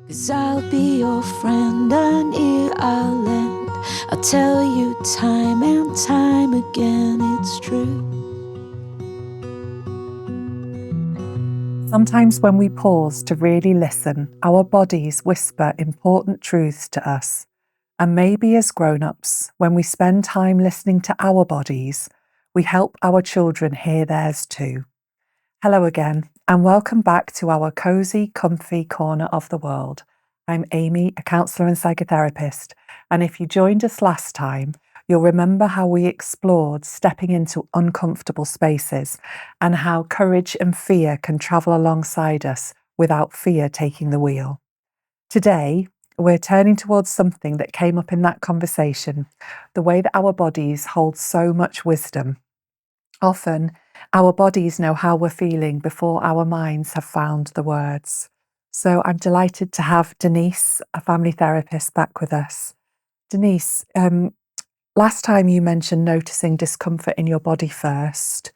'Cause I'll be your friend, an ear I'll lend. I'll tell you time and time again, it's true. Sometimes when we pause to really listen, our bodies whisper important truths to us. And maybe as grown-ups, when we spend time listening to our bodies, we help our children hear theirs too. Hello again, and welcome back to our cosy, comfy corner of the world. I'm Amy, a counsellor and psychotherapist, and if you joined us last time, you'll remember how we explored stepping into uncomfortable spaces and how courage and fear can travel alongside us without fear taking the wheel. Today, we're turning towards something that came up in that conversation, the way that our bodies hold so much wisdom. Often, our bodies know how we're feeling before our minds have found the words. So I'm delighted to have Denise, a family therapist, back with us. Denise, last time you mentioned noticing discomfort in your body first,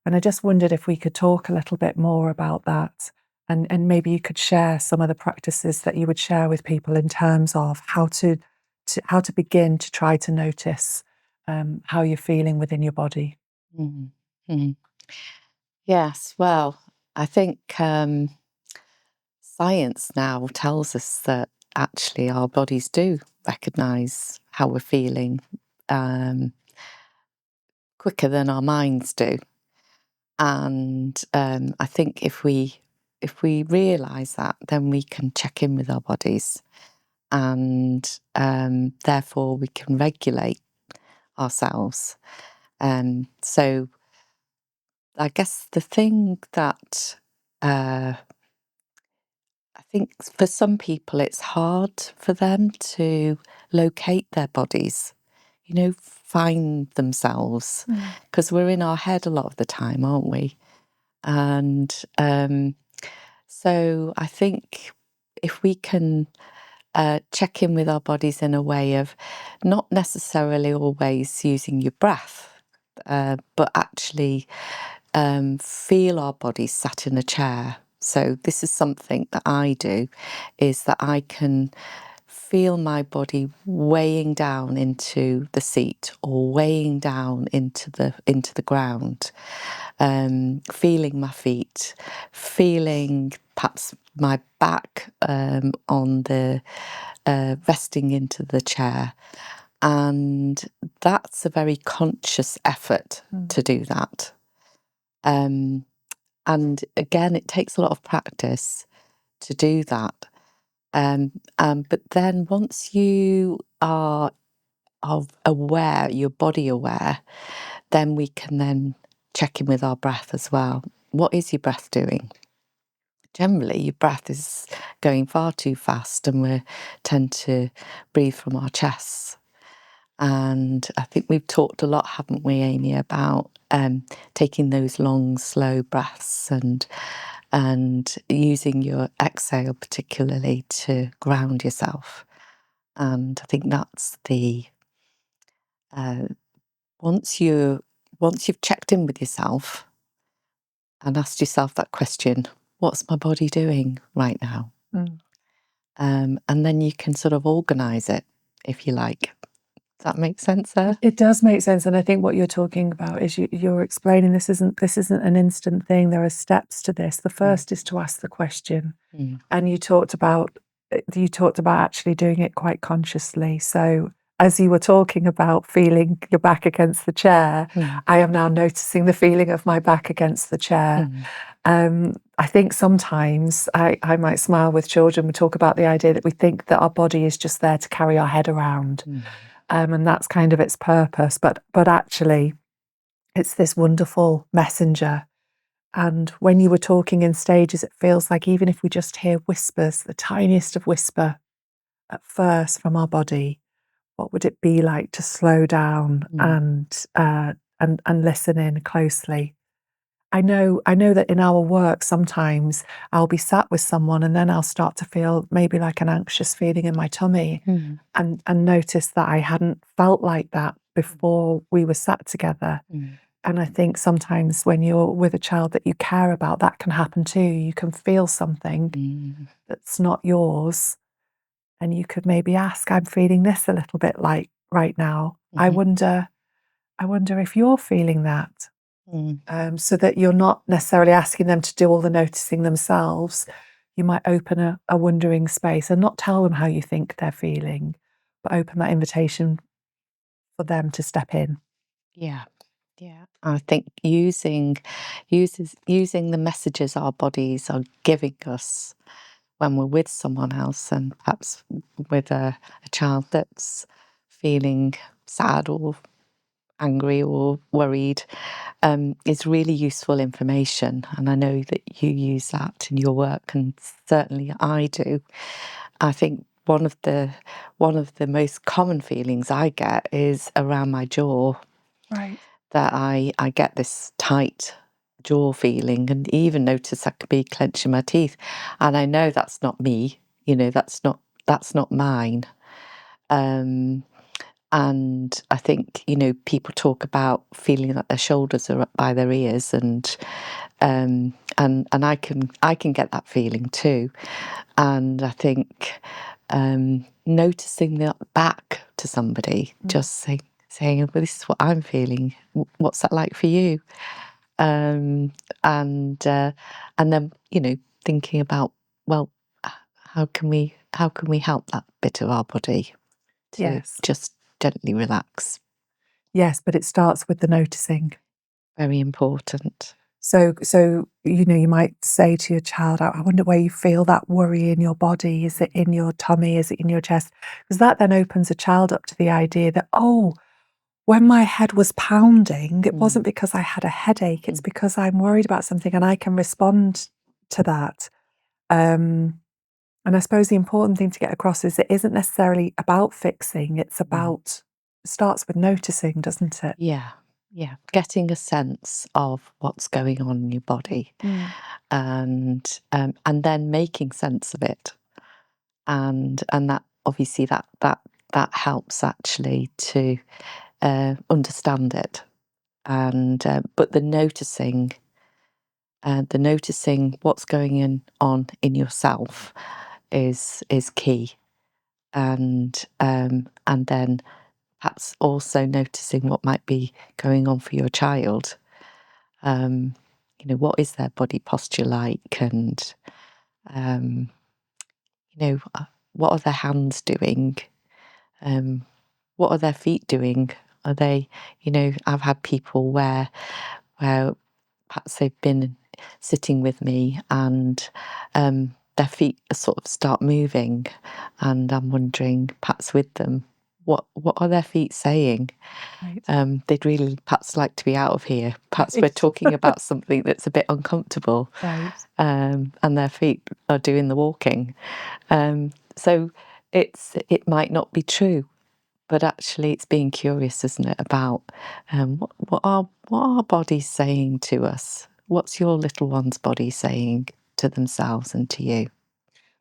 and I just wondered if we could talk a little bit more about that, and maybe you could share some of the practices that you would share with people in terms of how to begin to try to notice how you're feeling within your body. Mm, mm. Yes, well, I think science now tells us that actually our bodies do recognise how we're feeling quicker than our minds do. And I think if we realise that, then we can check in with our bodies, and therefore we can regulate ourselves. So I guess the thing that I think for some people it's hard for them to locate their bodies, find themselves, because we're in our head a lot of the time, aren't we? And so I think if we can check in with our bodies in a way of not necessarily always using your breath, but actually feel our bodies sat in a chair. So this is something that I do, is that I can feel my body weighing down into the seat or weighing down into the ground, feeling my feet, feeling perhaps my back on the resting into the chair. And that's a very conscious effort to do that. And again, it takes a lot of practice to do that. But then once you are aware, your body aware, then we can then check in with our breath as well. What is your breath doing? Generally, your breath is going far too fast, and we tend to breathe from our chests. And I think we've talked a lot, haven't we, Amy, about taking those long, slow breaths and using your exhale particularly to ground yourself. And I think that's the once you've checked in with yourself and asked yourself that question, what's my body doing right now? And then you can sort of organise it, if you like. Does that make sense there? It does make sense, and I think what you're talking about is you're explaining this isn't an instant thing. There are steps to this. The first is to ask the question, and you talked about actually doing it quite consciously. So as you were talking about feeling your back against the chair, I am now noticing the feeling of my back against the chair. I think sometimes I might smile with children. We talk about the idea that we think that our body is just there to carry our head around. And that's kind of its purpose, but actually it's this wonderful messenger. And when you were talking in stages, it feels like even if we just hear whispers, the tiniest of whisper at first from our body, what would it be like to slow down and listen in closely? I know that in our work, sometimes I'll be sat with someone and then I'll start to feel maybe like an anxious feeling in my tummy and notice that I hadn't felt like that before we were sat together. And I think sometimes when you're with a child that you care about, that can happen too. You can feel something that's not yours, and you could maybe ask, I'm feeling this a little bit like right now. I wonder if you're feeling that. So that you're not necessarily asking them to do all the noticing themselves. You might open a wondering space and not tell them how you think they're feeling, but open that invitation for them to step in. Yeah. Yeah. I think using the messages our bodies are giving us when we're with someone else, and perhaps with a child that's feeling sad or angry or worried, is really useful information. And I know that you use that in your work, and certainly I do. I think one of the most common feelings I get is around my jaw, Right. that I get this tight jaw feeling, and even notice I could be clenching my teeth. And I know that's not me, that's not mine. And I think, people talk about feeling like their shoulders are up by their ears, and I can get that feeling too. And I think noticing that back to somebody, just saying, well, this is what I'm feeling. What's that like for you? Um, and then thinking about, well, how can we help that bit of our body to Yes. just gently relax? Yes, but it starts with the noticing. Very important. So you might say to your child, I wonder where you feel that worry in your body. Is it in your tummy? Is it in your chest? Because that then opens a child up to the idea that, oh, when my head was pounding, it wasn't because I had a headache, it's because I'm worried about something and I can respond to that. And I suppose the important thing to get across is it isn't necessarily about fixing, it's about, it starts with noticing, doesn't it? Yeah, yeah. Getting a sense of what's going on in your body, and then making sense of it, and that obviously that helps actually to understand it, and but the noticing what's on in yourself is key, and then perhaps also noticing what might be going on for your child. Um, what is their body posture like, and um, what are their hands doing? What are their feet doing? Are they, I've had people where perhaps they've been sitting with me, and their feet sort of start moving, and I'm wondering, perhaps with them, what are their feet saying? Right. They'd really perhaps like to be out of here. Perhaps we're Right. talking about something that's a bit uncomfortable, Right. and their feet are doing the walking. So it might not be true, but actually it's being curious, isn't it, about what are bodies saying to us? What's your little one's body saying to themselves and to you?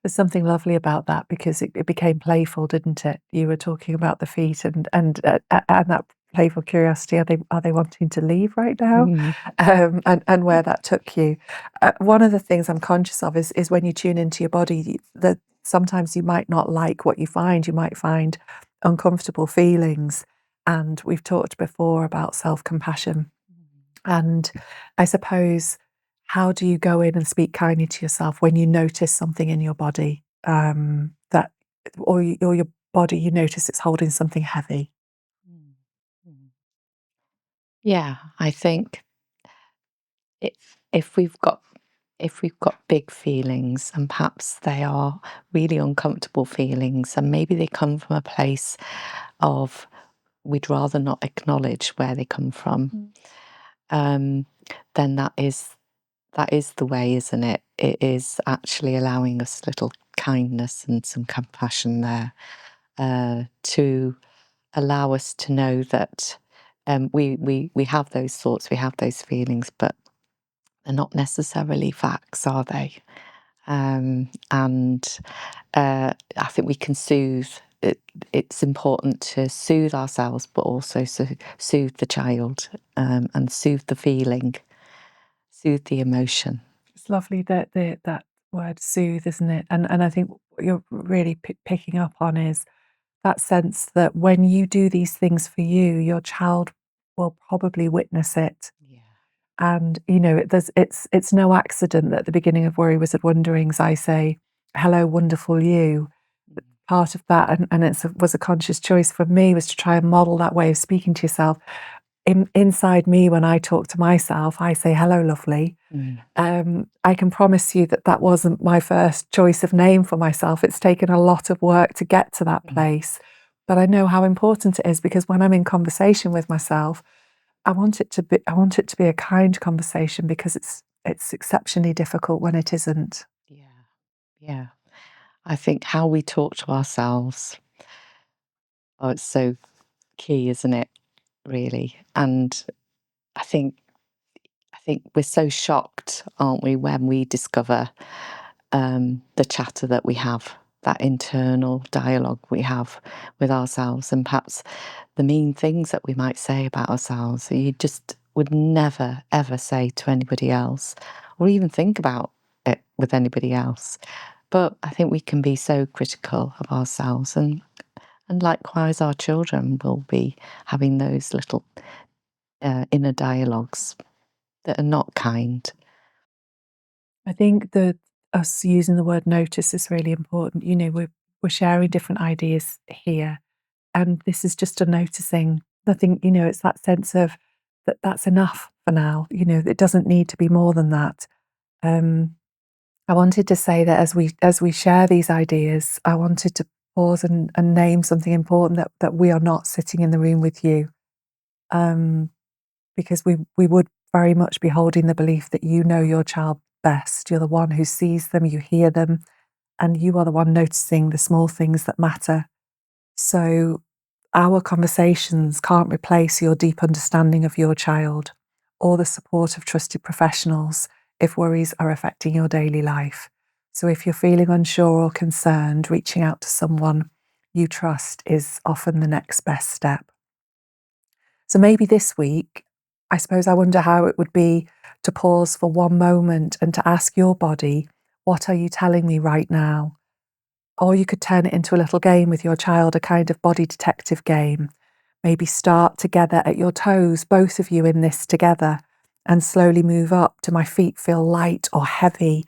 There's something lovely about that because it became playful, didn't it? You were talking about the feet and that playful curiosity. Are they wanting to leave right now? Mm. And where that took you. One of the things I'm conscious of is when you tune into your body, that sometimes you might not like what you find. You might find uncomfortable feelings. And we've talked before about self-compassion. And I suppose, how do you go in and speak kindly to yourself when you notice something in your body, that, or your body, you notice it's holding something heavy? Mm. Mm. Yeah, I think if we've got big feelings, and perhaps they are really uncomfortable feelings, and maybe they come from a place of we'd rather not acknowledge where they come from, um, then that is the way, isn't it? It is actually allowing us a little kindness and some compassion there, to allow us to know that we have those thoughts, we have those feelings, but they're not necessarily facts, are they? And I think we can soothe it's important to soothe ourselves, but also soothe the child, and soothe the feeling, soothe the emotion. It's lovely that that word soothe, isn't it? And I think what you're really picking up on is that sense that when you do these things for you, your child will probably witness it. Yeah. And it's no accident that at the beginning of Worry Wizard Wonderings, I say, "Hello, wonderful you." Mm. Part of that, and was a conscious choice for me, was to try and model that way of speaking to yourself. Inside me, when I talk to myself, I say, "Hello, lovely." Mm. I can promise you that that wasn't my first choice of name for myself. It's taken a lot of work to get to that Mm. place. But I know how important it is, because when I'm in conversation with myself, I want it to be a kind conversation, because it's exceptionally difficult when it isn't. Yeah. Yeah. I think how we talk to ourselves, oh, it's so key, isn't it? Really. And I think I think we're so shocked, aren't we, when we discover the chatter that we have, that internal dialogue we have with ourselves, and perhaps the mean things that we might say about ourselves that you just would never, ever say to anybody else, or even think about it with anybody else. But I think we can be so critical of ourselves, and likewise, our children will be having those little inner dialogues that are not kind. I think that us using the word notice is really important. We're sharing different ideas here, and this is just a noticing. Nothing, it's that sense of that's enough for now. It doesn't need to be more than that. Um, I wanted to say that as we share these ideas, I wanted to pause and name something important, that we are not sitting in the room with you, um, because we would very much be holding the belief that you know your child best. You're the one who sees them, you hear them, and you are the one noticing the small things that matter. So our conversations can't replace your deep understanding of your child, or the support of trusted professionals if worries are affecting your daily life. So if you're feeling unsure or concerned, reaching out to someone you trust is often the next best step. So maybe this week, I suppose I wonder how it would be to pause for one moment and to ask your body, what are you telling me right now? Or you could turn it into a little game with your child, a kind of body detective game. Maybe start together at your toes, both of you in this together, and slowly move up. Do my feet feel light or heavy?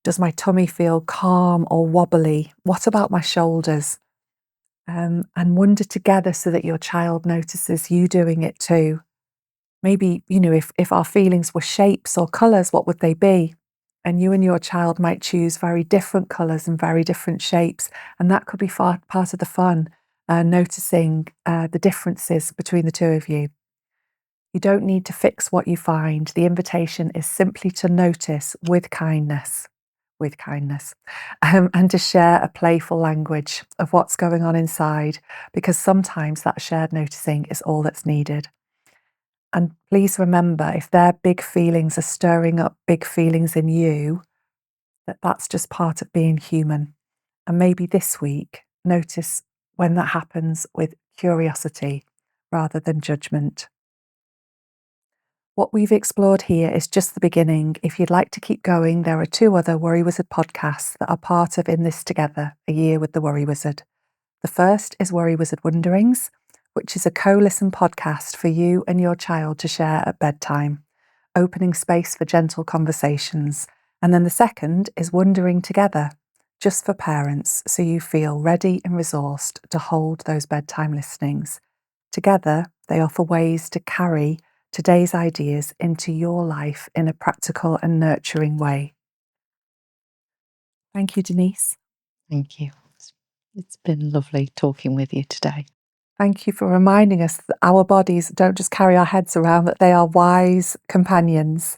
Does my tummy feel calm or wobbly? What about my shoulders? And wonder together, so that your child notices you doing it too. Maybe, if our feelings were shapes or colours, what would they be? And you and your child might choose very different colours and very different shapes. And that could be part of the fun, noticing the differences between the two of you. You don't need to fix what you find. The invitation is simply to notice with kindness, and to share a playful language of what's going on inside, because sometimes that shared noticing is all that's needed. And please remember, if their big feelings are stirring up big feelings in you, that's just part of being human. And maybe this week, notice when that happens with curiosity rather than judgment. What we've explored here is just the beginning. If you'd like to keep going, there are 2 other Worry Wizard podcasts that are part of In This Together, a year with the Worry Wizard. The first is Worry Wizard Wonderings, which is a co-listen podcast for you and your child to share at bedtime, opening space for gentle conversations. And then the second is Wondering Together, just for parents, so you feel ready and resourced to hold those bedtime listenings. Together, they offer ways to carry today's ideas into your life in a practical and nurturing way. Thank you, Denise. Thank you. It's been lovely talking with you today. Thank you for reminding us that our bodies don't just carry our heads around, that they are wise companions.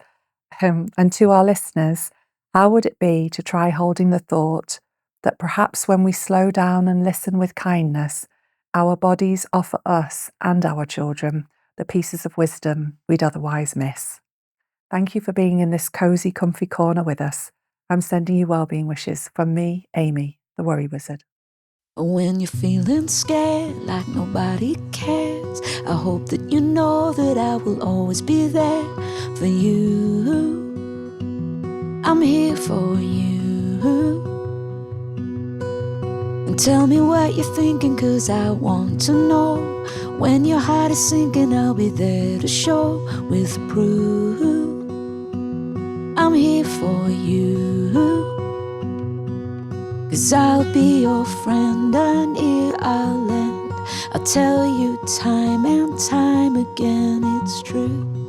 And to our listeners, how would it be to try holding the thought that perhaps when we slow down and listen with kindness, our bodies offer us and our children the pieces of wisdom we'd otherwise miss? Thank you for being in this cosy, comfy corner with us. I'm sending you well-being wishes from me, Amy, the Worry Wizard. When you're feeling scared like nobody cares, I hope that you know that I will always be there for you. I'm here for you. And tell me what you're thinking, 'cause I want to know. When your heart is sinking, I'll be there to show with proof. I'm here for you. 'Cause I'll be your friend, an ear I'll lend. I'll tell you time and time again, it's true.